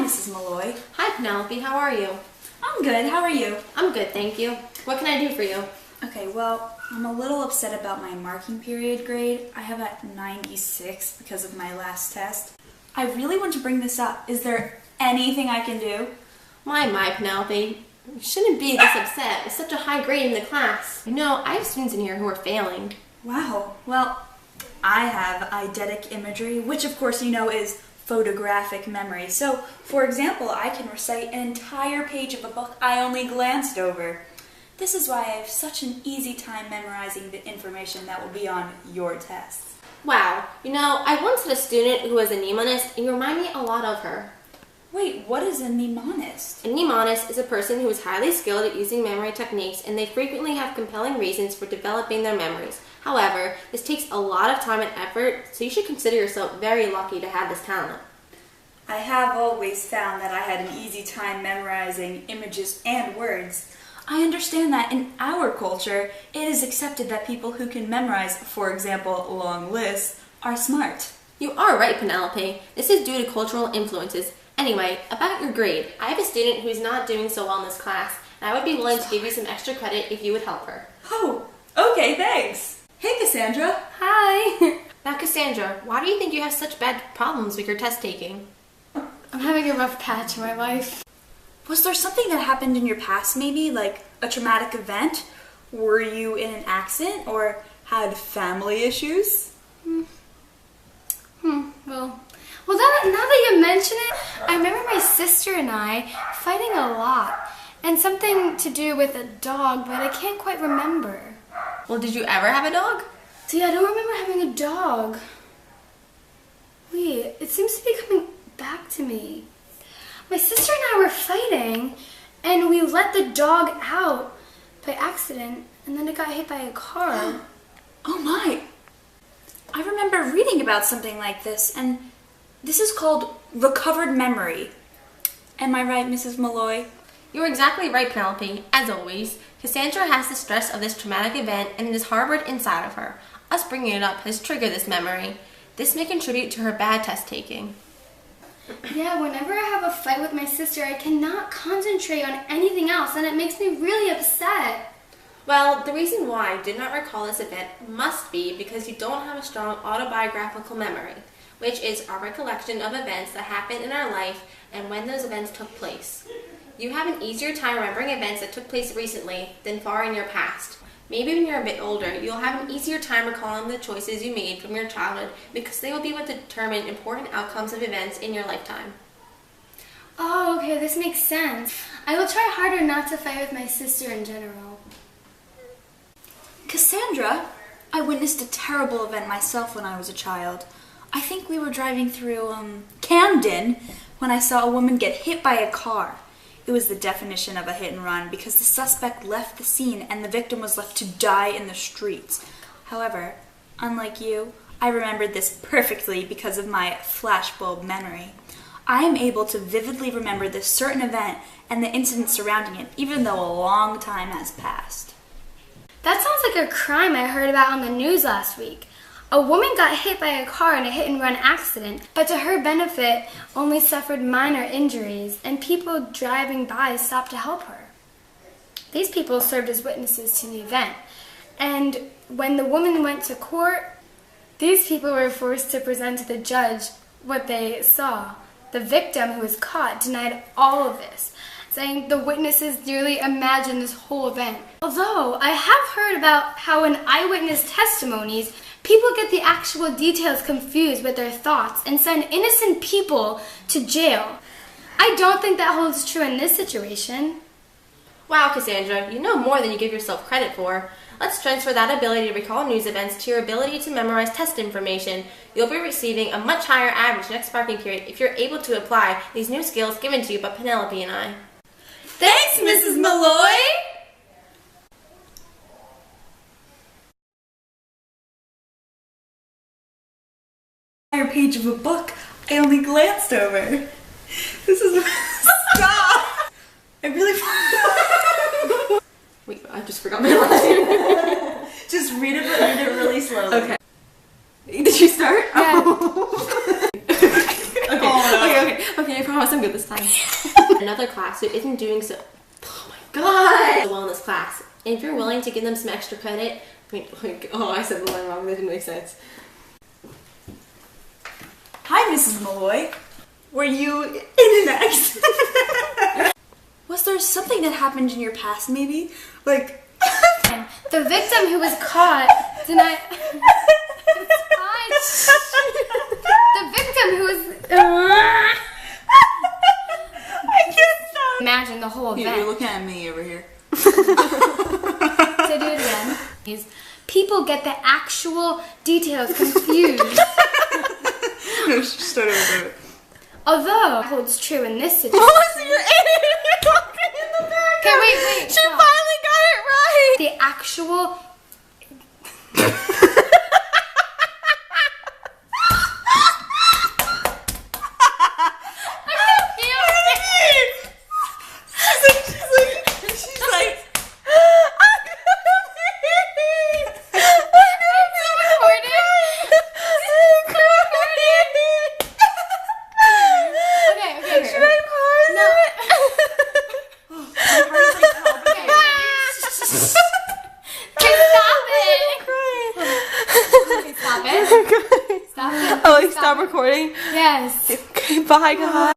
Mrs. Malloy. Hi, Penelope. How are you? I'm good. How are you? I'm good, thank you. What can I do for you? Okay, well, I'm a little upset about my marking period grade. I have a 96 because of my last test. I really want to bring this up. Is there anything I can do? My, Penelope. You shouldn't be this upset with such a high grade in the class. You know, I have students in here who are failing. Wow. Well, I have eidetic imagery, which of course you know is photographic memory. So, for example, I can recite an entire page of a book I only glanced over. This is why I have such an easy time memorizing the information that will be on your tests. Wow. You know, I once had a student who was a mnemonist, and you remind me a lot of her. Wait, what is a mnemonist? A mnemonist is a person who is highly skilled at using memory techniques, and they frequently have compelling reasons for developing their memories. However, this takes a lot of time and effort, so you should consider yourself very lucky to have this talent. I have always found that I had an easy time memorizing images and words. I understand that in our culture, it is accepted that people who can memorize, for example, long lists, are smart. You are right, Penelope. This is due to cultural influences. Anyway, about your grade, I have a student who is not doing so well in this class, and I would be willing to give you some extra credit if you would help her. Oh, okay, thanks. Hey, Cassandra. Hi. Now, Cassandra, why do you think you have such bad problems with your test taking? I'm having a rough patch in my life. Was there something that happened in your past, maybe, like a traumatic event? Were you in an accident or had family issues? Well, now that you mention it, I remember my sister and I fighting a lot, and something to do with a dog, but I can't quite remember. Well, did you ever have a dog? See, I don't remember having a dog. Wait, it seems to be coming back to me. My sister and I were fighting, and we let the dog out by accident, and then it got hit by a car. Oh my! I remember reading about something like this, and this is called recovered memory. Am I right, Mrs. Malloy? You're exactly right, Penelope. As always, Cassandra has the stress of this traumatic event, and it is harbored inside of her. Us bringing it up has triggered this memory. This may contribute to her bad test taking. Yeah, whenever I have a fight with my sister, I cannot concentrate on anything else, and it makes me really upset. Well, the reason why I did not recall this event must be because you don't have a strong autobiographical memory, which is our recollection of events that happened in our life and when those events took place. You have an easier time remembering events that took place recently than far in your past. Maybe when you're a bit older, you'll have an easier time recalling the choices you made from your childhood because they will be what determine important outcomes of events in your lifetime. Oh, okay, this makes sense. I will try harder not to fight with my sister in general. Cassandra, I witnessed a terrible event myself when I was a child. I think we were driving through, Camden when I saw a woman get hit by a car. It was the definition of a hit and run because the suspect left the scene and the victim was left to die in the streets. However, unlike you, I remembered this perfectly because of my flashbulb memory. I am able to vividly remember this certain event and the incident surrounding it, even though a long time has passed. That sounds like a crime I heard about on the news last week. A woman got hit by a car in a hit-and-run accident, but to her benefit, only suffered minor injuries, and people driving by stopped to help her. These people served as witnesses to the event, and when the woman went to court, these people were forced to present to the judge what they saw. The victim, who was caught, denied all of this, saying the witnesses nearly imagined this whole event. Although I have heard about how in eyewitness testimonies, people get the actual details confused with their thoughts and send innocent people to jail. I don't think that holds true in this situation. Wow, Cassandra, you know more than you give yourself credit for. Let's transfer that ability to recall news events to your ability to memorize test information. You'll be receiving a much higher average next marking period if you're able to apply these new skills given to you by Penelope and I. Thanks, Mrs. Malloy! Entire page of a book I only glanced over. This is stop. I really. Wait, I just forgot my line. Just read it really slowly. Okay. Did you start? Yeah. Oh. Okay. I promise promise I'm good this time. Another class who isn't doing so... Oh my god! Well in this class. And if you're willing to give them some extra credit... I said the line wrong. That didn't make sense. Hi, Mrs. Malloy. Were you in an accident? Was there something that happened in your past, maybe? Like... The victim who was caught denied... The victim who was... I can't stop. Imagine the whole event. You're looking at me over here. So do it again. People get the actual details confused. No, start over. Although, it holds true in this situation. Melissa, you're talking in the back. Okay, wait. She Stop. finally got it right. The actual... Stop recording? Yes. Okay, bye guys.